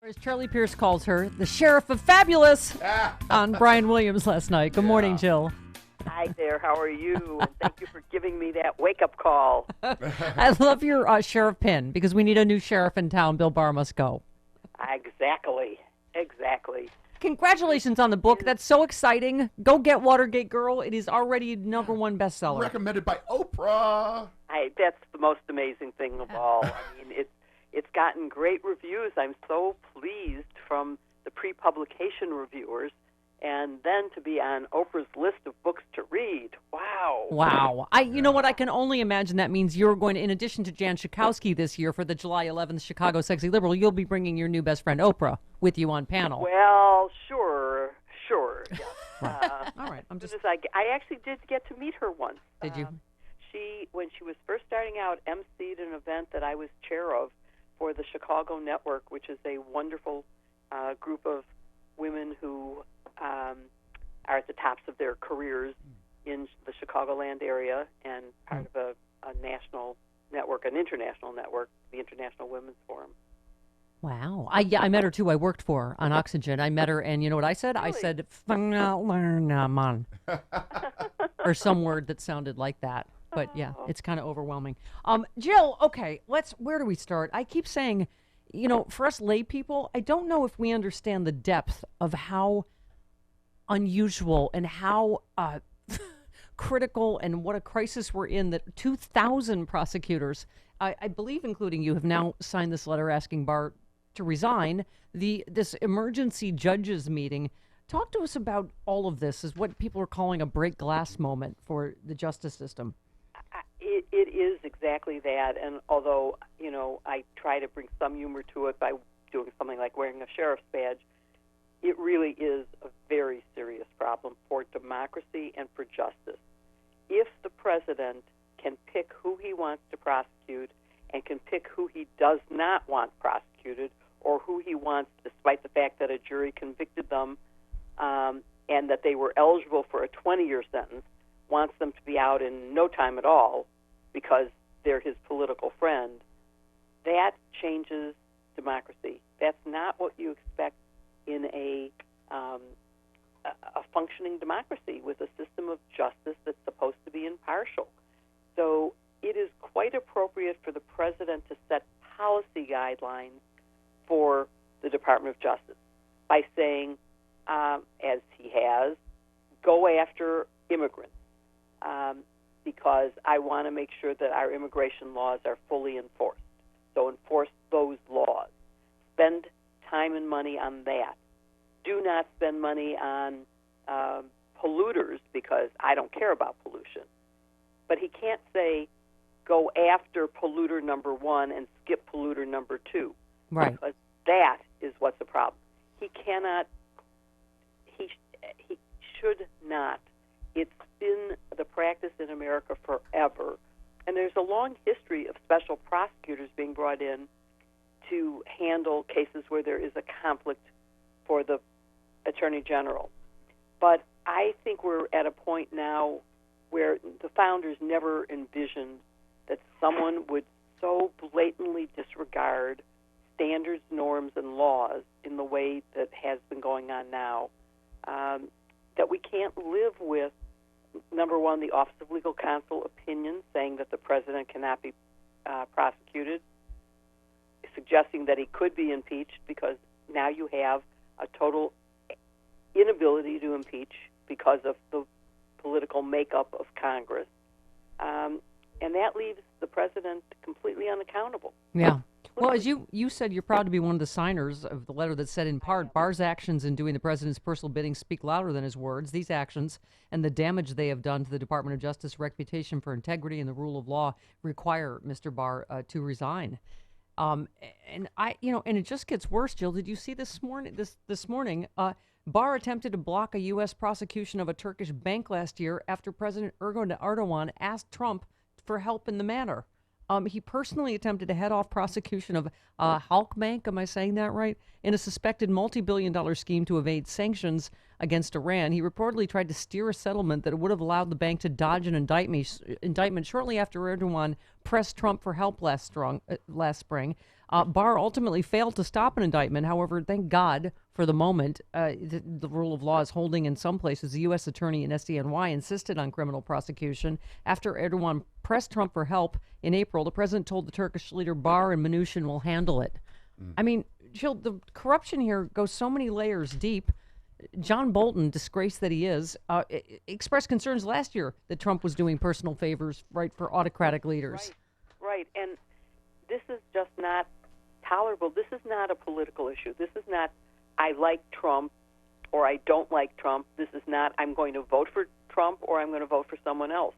Or as Charlie Pierce calls her, the Sheriff of Fabulous on Brian Williams last night. Good morning, Jill. Hi there, how are you? And thank you for giving me that wake-up call. I love your sheriff pin because we need a new sheriff in town. Bill Barr must go. Exactly. Congratulations on the book. That's so exciting. Go get Watergate Girl. It is already #1 bestseller. Recommended by Oprah. That's the most amazing thing of all. I mean, it's gotten great reviews. I'm so pleased from the pre-publication reviewers, and then to be on Oprah's list of books to read. Wow. You know what? I can only imagine that means you're going to, in addition to Jan Schakowsky this year for the July 11th Chicago Sexy Liberal, you'll be bringing your new best friend Oprah with you on panel. Well, sure. Yeah. All right. I actually did get to meet her once. Did you? When she was first starting out, emceed an event that I was chair of for the Chicago Network, which is a wonderful group of women who are at the tops of their careers in the Chicagoland area and part of a national network, an international network, the International Women's Forum. Wow. I met her, too. I worked for her on Oxygen. I met her, and you know what I said? Really? I said, "Phenomenon," or some word that sounded like that. But, yeah, it's kind of overwhelming. Jill, okay, where do we start? I keep saying, for us lay people, I don't know if we understand the depth of how unusual and how critical and what a crisis we're in that 2,000 prosecutors, I believe including you, have now signed this letter asking Barr to resign. This emergency judges meeting. Talk to us about all of this, is what people are calling a break glass moment for the justice system. It is exactly that, and although, I try to bring some humor to it by doing something like wearing a sheriff's badge, it really is a very serious problem for democracy and for justice. If the president can pick who he wants to prosecute and can pick who he does not want prosecuted, or who he wants, despite the fact that a jury convicted them and that they were eligible for a 20-year sentence, wants them to be out in no time at all because they're his political friend, that changes democracy. That's not what you expect in a functioning democracy with a system of justice that's supposed to be impartial. So it is quite appropriate for the president to set policy guidelines for the Department of Justice by saying, as he has, go after immigrants. Because I want to make sure that our immigration laws are fully enforced. So enforce those laws. Spend time and money on that. Do not spend money on polluters, because I don't care about pollution. But he can't say, go after polluter number 1 and skip polluter number 2. Right. Because that is what's the problem. He cannot, he should not. It's been the practice in America forever, and there's a long history of special prosecutors being brought in to handle cases where there is a conflict for the Attorney General. But I think we're at a point now where the founders never envisioned that someone would so blatantly disregard standards, norms, and laws in the way that has been going on now, that we can't live with, number one, the Office of Legal Counsel opinion saying that the president cannot be prosecuted, suggesting that he could be impeached, because now you have a total inability to impeach because of the political makeup of Congress. And that leaves the president completely unaccountable. Yeah. Well, as you said, you're proud to be one of the signers of the letter that said, in part, Barr's actions in doing the president's personal bidding speak louder than his words. These actions and the damage they have done to the Department of Justice reputation for integrity and the rule of law require Mr. Barr to resign. And it just gets worse, Jill. Did you see this morning? This morning, Barr attempted to block a U.S. prosecution of a Turkish bank last year after President Erdogan asked Trump for help in the matter. He personally attempted to head off prosecution of Halkbank, am I saying that right, in a suspected multi-billion-dollar scheme to evade sanctions against Iran. He reportedly tried to steer a settlement that would have allowed the bank to dodge an indictment shortly after Erdogan pressed Trump for help last spring. Barr ultimately failed to stop an indictment. However, thank God for the moment, the rule of law is holding in some places. The U.S. attorney in SDNY insisted on criminal prosecution. After Erdogan pressed Trump for help in April, the president told the Turkish leader Barr and Mnuchin will handle it. I mean, Jill, the corruption here goes so many layers deep. John Bolton, disgrace that he is, expressed concerns last year that Trump was doing personal favors, right, for autocratic leaders. Right. And this is just not tolerable. This is not a political issue. This is not, I like Trump or I don't like Trump. This is not, I'm going to vote for Trump or I'm going to vote for someone else.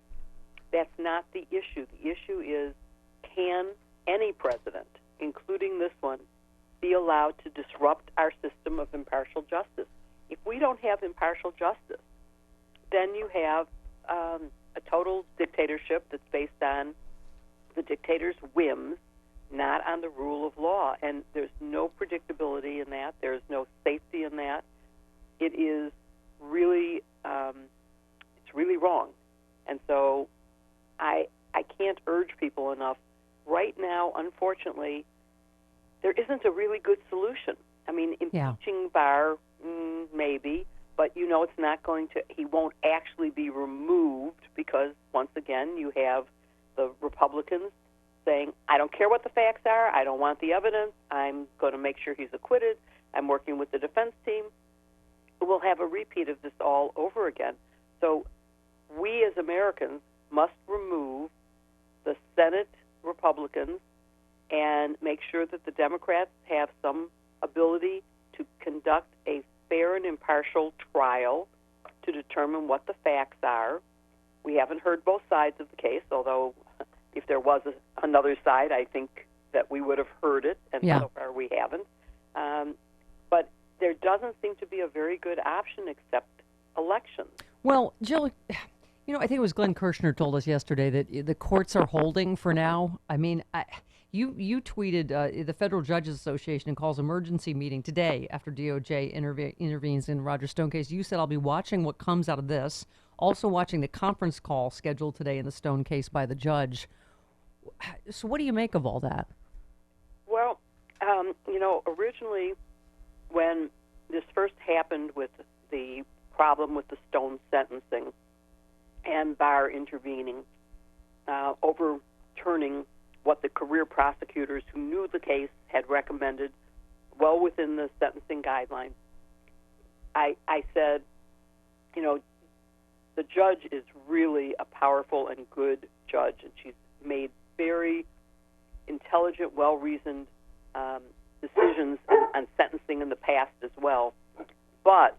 That's not the issue. The issue is, can any president, including this one, be allowed to disrupt our system of impartial justice? If we don't have impartial justice, then you have a total dictatorship that's based on the dictator's whims, not on the rule of law. And there's no predictability in that. There's no safety in that. It is really, it's really wrong. And so I can't urge people enough. Right now, unfortunately, there isn't a really good solution. I mean, impeaching Barr, maybe, but it's not going to, he won't actually be removed because, once again, you have the Republicans saying, I don't care what the facts are, I don't want the evidence, I'm going to make sure he's acquitted, I'm working with the defense team. We'll have a repeat of this all over again. So we as Americans must remove the Senate Republicans and make sure that the Democrats have some ability to conduct a fair and impartial trial to determine what the facts are. We haven't heard both sides of the case, although if there was another side, I think that we would have heard it, and so far we haven't. But there doesn't seem to be a very good option except elections. Well, Jill, I think it was Glenn Kirshner told us yesterday that the courts are holding for now. I mean, you tweeted the Federal Judges Association calls emergency meeting today after DOJ intervenes in Roger Stone case. You said, I'll be watching what comes out of this, also watching the conference call scheduled today in the Stone case by the judge. So what do you make of all that? Well, originally when this first happened with the problem with the Stone sentencing and Barr intervening, overturning what the career prosecutors who knew the case had recommended well within the sentencing guidelines, I said, the judge is really a powerful and good judge, and she's made very intelligent, well-reasoned decisions on sentencing in the past as well. But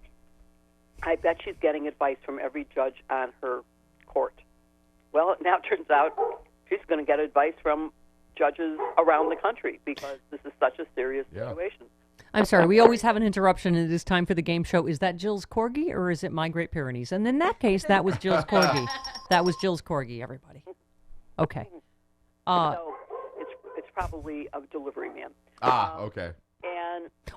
I bet she's getting advice from every judge on her court. Well, it now turns out she's going to get advice from judges around the country because this is such a serious situation. I'm sorry, we always have an interruption, and it is time for the game show. Is that Jill's Corgi, or is it My Great Pyrenees? And in that case, that was Jill's Corgi. That was Jill's Corgi, everybody. Okay. So it's probably a delivery man. Okay.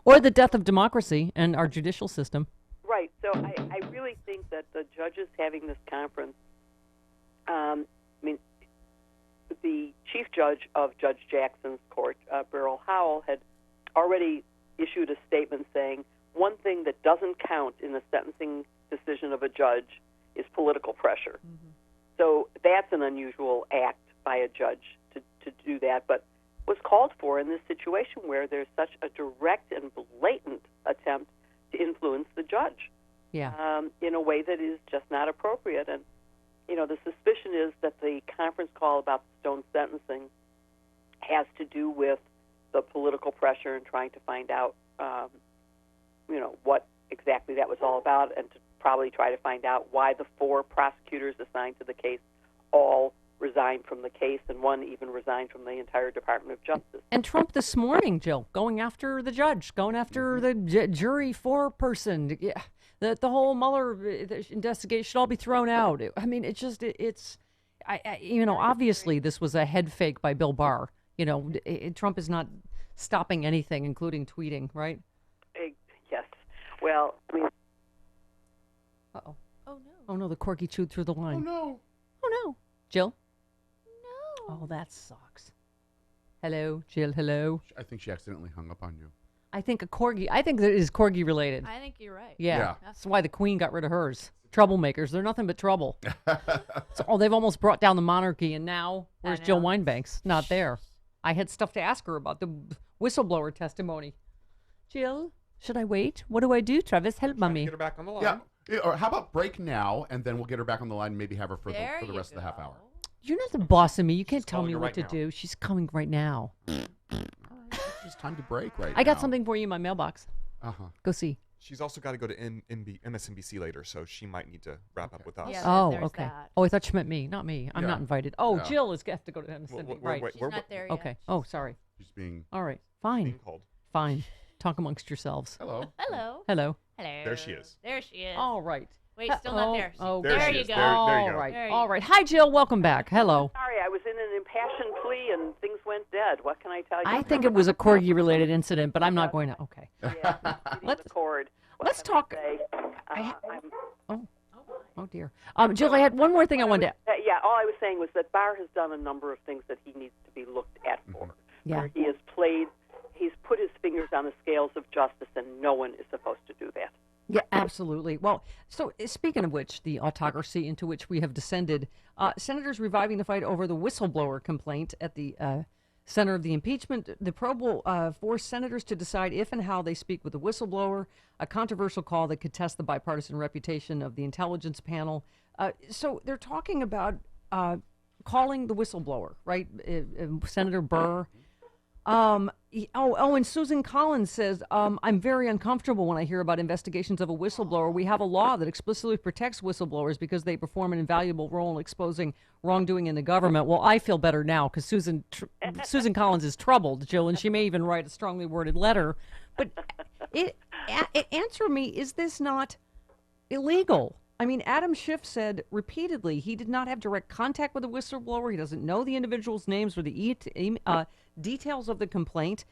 Or the death of democracy and our judicial system. Right. So I really think that the judges having this conference, the chief judge of Judge Jackson's court, Beryl Howell, had already issued a statement saying one thing that doesn't count in the sentencing decision of a judge is political pressure. Mm-hmm. So that's an unusual act by a judge to do that, but was called for in this situation where there's such a direct and blatant attempt to influence the judge in a way that is just not appropriate. And, the suspicion is that the conference call about the Stone sentencing has to do with the political pressure and trying to find out, what exactly that was all about, and to probably try to find out why the 4 prosecutors assigned to the case all resigned from the case, and one even resigned from the entire Department of Justice. And Trump this morning, Jill, going after the judge, going after the jury foreperson. Yeah, the whole Mueller investigation should all be thrown out. I mean, obviously this was a head fake by Bill Barr. Trump is not stopping anything, including tweeting, right? Yes. Well, I mean... Uh-oh. Oh, no. Oh, no, the corgi chewed through the line. Oh, no. Oh, no. Jill? No. Oh, that sucks. Hello, Jill. Hello. I think she accidentally hung up on you. I think a corgi. I think that is corgi related. I think you're right. Yeah. That's why the queen got rid of hers. Troublemakers. They're nothing but trouble. They've almost brought down the monarchy, and now where's Jill Wine-Banks? Not there. I had stuff to ask her about the whistleblower testimony. Jill, should I wait? What do I do, Travis? Help mommy. Get her back on the line. Yeah. Or how about break now, and then we'll get her back on the line and maybe have her for There the you rest of the half go. hour. You're not the boss of me. You can't tell calling me her what right to now. do. She's coming right now. It's time to break right now. I got something for you in my mailbox. Uh-huh. Go see. She's also got to go to MSNBC later, so she might need to wrap up with us. Yeah. Oh, there's okay. that. Oh, I thought you meant me, not me. I'm Yeah. not invited. Oh, Yeah. Jill is have to go to MSNBC. Right. She's not there yet. Okay. Oh, sorry. She's being... All right. being Fine. called. Fine. Talk amongst yourselves. Hello. Hello. Hello. Hello. There she is. There she is. All right. Wait, still not there. Oh, There there she you is. go. There you All go. right. There you All go. right. Hi, Jill. Welcome back. Hello. Sorry, I was in an impassioned plea and things went dead. What can I tell you? I think it was a corgi-related incident, but I'm not going to. Okay. Yeah, Let's- the cord. What let's can I talk- say? I- I'm- Oh dear. Jill, I had one more thing I wanted to. yeah, all I was saying was that Barr has done a number of things that he needs to be looked at for. Yeah. Where he's put his fingers on the scales of justice, and no one is supposed to do that. Yeah, absolutely. Well, so speaking of which, the autocracy into which we have descended, senators reviving the fight over the whistleblower complaint at the center of the impeachment. The probe will force senators to decide if and how they speak with the whistleblower, a controversial call that could test the bipartisan reputation of the intelligence panel. So they're talking about calling the whistleblower, right? Senator Burr. And Susan Collins says, I'm very uncomfortable when I hear about investigations of a whistleblower. We have a law that explicitly protects whistleblowers because they perform an invaluable role in exposing wrongdoing in the government. Well, I feel better now because Susan Collins is troubled, Jill, and she may even write a strongly worded letter. But answer me, is this not illegal? I mean, Adam Schiff said repeatedly he did not have direct contact with the whistleblower. He doesn't know the individual's names or the details of the complaint.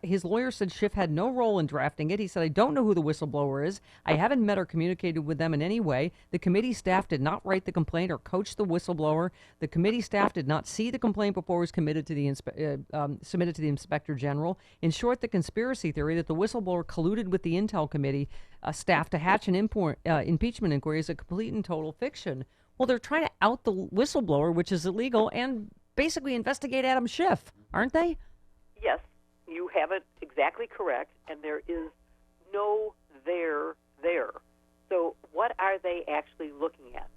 His lawyer said Schiff had no role in drafting it. He said, I don't know who the whistleblower is. I haven't met or communicated with them in any way. The committee staff did not write the complaint or coach the whistleblower. The committee staff did not see the complaint before it was submitted to the inspector general. In short, the conspiracy theory that the whistleblower colluded with the Intel committee staff to hatch an impeachment inquiry is a complete and total fiction. Well, they're trying to out the whistleblower, which is illegal, and basically investigate Adam Schiff, aren't they? Yes, you have it exactly correct, and there is no there. So what are they actually looking at?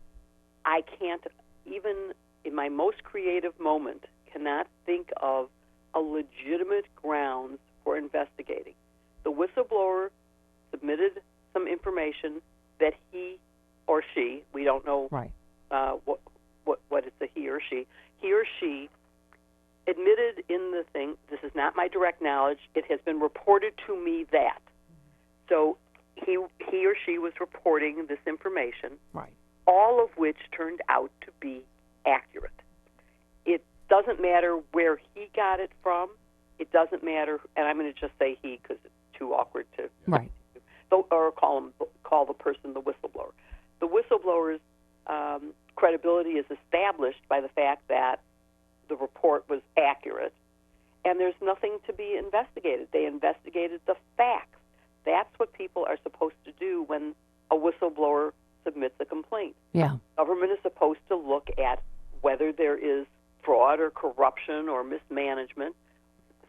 I can't, even in my most creative moment, cannot think of a legitimate grounds for investigating. The whistleblower submitted some information that he or she, we don't know Right. what it's a he or she admitted in the thing, this is not my direct knowledge, it has been reported to me that. So he or she was reporting this information, Right. all of which turned out to be accurate. It doesn't matter where he got it from. It doesn't matter, and I'm going to just say he because it's too awkward to Right. or call the person the whistleblower. The whistleblower's credibility is established by the fact that the report was accurate, and there's nothing to be investigated. They investigated the facts. That's what people are supposed to do when a whistleblower submits a complaint. Yeah. Government is supposed to look at whether there is fraud or corruption or mismanagement,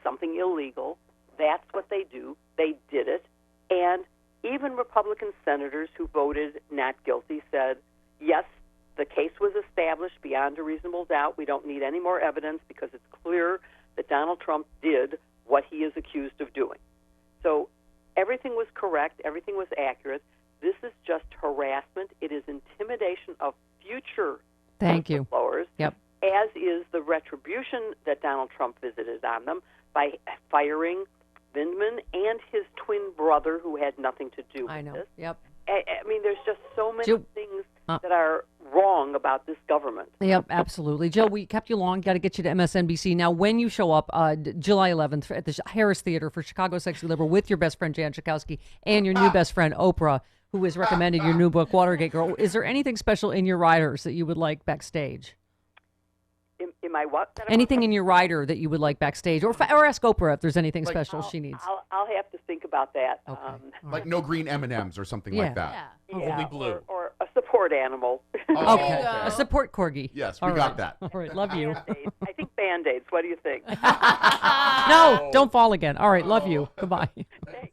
something illegal. That's what they do. They did it. And even Republican senators who voted not guilty said, yes, the case was established beyond a reasonable doubt. We don't need any more evidence because it's clear that Donald Trump did what he is accused of doing. So everything was correct. Everything was accurate. This is just harassment. It is intimidation of future Thank you. whistleblowers, Yep. as is the retribution that Donald Trump visited on them by firing Vindman and his twin brother, who had nothing to do with I know. this. Yep. I mean, there's just so many Jill, things that are wrong about this government. Yep, absolutely. Jill, we kept you long. Got to get you to MSNBC. Now, when you show up July 11th at the Harris Theater for Chicago Sexy Liberal with your best friend, Jan Schakowsky, and your new best friend, Oprah, who has recommended your new book, Watergate Girl, is there anything special in your riders that you would like backstage? In In my what? Anything in your rider that you would like backstage, or ask Oprah if there's anything Like- special she needs. I'll have to think about that. Okay. Like no green M&Ms or something Yeah. like that. Only blue. Or a support animal. Oh, Okay, you go. a support corgi. Yes, All we got right. that. All right, love you. Band-Aids. I think Band-Aids. What do you think? No, don't fall again. All right, love you. Goodbye. Thank